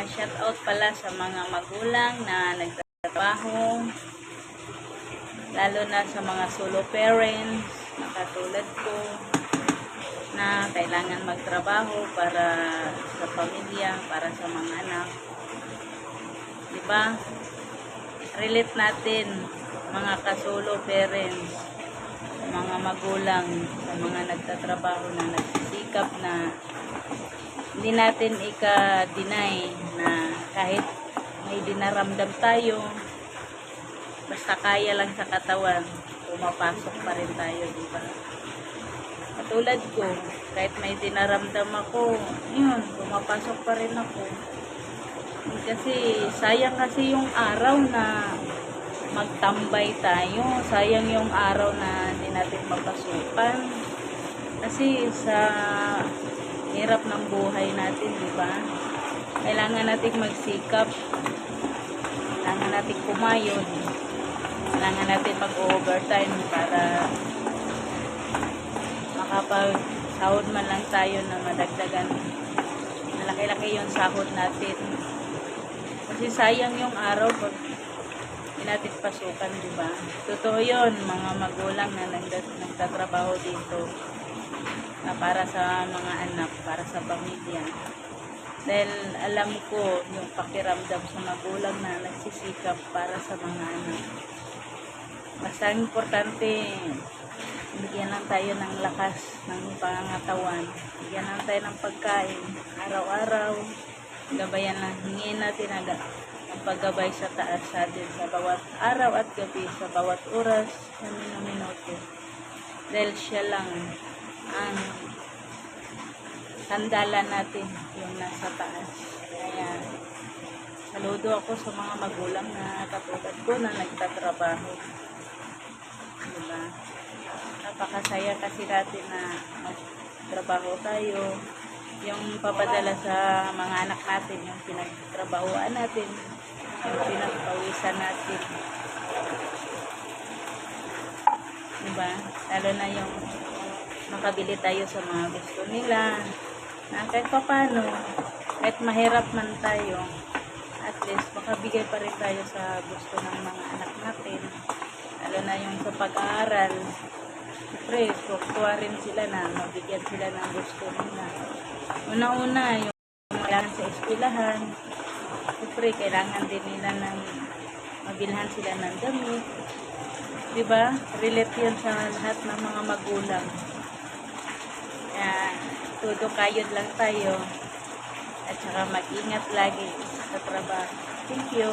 Shout out pala sa mga magulang na nagtatrabaho, lalo na sa mga solo parents na katulad ko na kailangan magtrabaho para sa pamilya, para sa mga anak. Diba? Relate natin mga kasolo parents, mga magulang, sa mga nagtatrabaho na nagsisikap na hindi natin ika-deny na kahit may dinaramdam tayo, basta kaya lang sa katawan, pumapasok pa rin tayo, diba? Katulad ko, kahit may dinaramdam ako, yun, pumapasok pa rin ako. Kasi sayang kasi yung araw na magtambay tayo, sayang yung araw na hindi natin mapasukan. Kasi sa hirap ng buhay natin, di ba? Kailangan nating magsikap. Kailangan nating kumayod. Kailangan natin mag-overtime para makapag-sahod man lang tayo na madagdagan. Malaki-laki yung sahod natin. Kasi sayang yung araw pag hindi natin pasukan, di ba? Totoo yun, mga magulang na nagtatrabaho dito. Na para sa mga anak, para sa pamilya. Dahil alam ko yung pakiramdam sa magulang na nagsisikap para sa mga anak. Basta importante, bigyan lang tayo ng lakas ng pangangatawan. Bigyan lang tayo ng pagkain, araw-araw. Gabayan lang, hingin natin ang paggabay sa taas sa atin sa bawat araw at gabi, sa bawat oras, sa minuto. Dahil siya lang ang sandalan natin, yung nasa taas. Kaya saludo ako sa mga magulang na katulad ko na nagtatrabaho, diba? Napakasaya kasi natin na magtrabaho tayo, yung papadala sa mga anak natin, yung pinagtrabahoan natin, yung pinagpawisan natin, diba? Lalo na yung makabili tayo sa mga gusto nila, na kahit paano, kahit mahirap man tayo, at least makabigay pa rin tayo sa gusto ng mga anak natin, lalo na yung sa pag-aaral. Siyempre, tuwa rin sila na mabigyan sila ng gusto nila. Una-una, yung kailangan sa eskwelahan, siyempre, kailangan din nila ng mabilhan sila ng damit. Diba? Relate yan sa lahat ng mga magulang. Kaya, todo kayod lang tayo. At saka mag-ingat lagi sa trabaho. Thank you.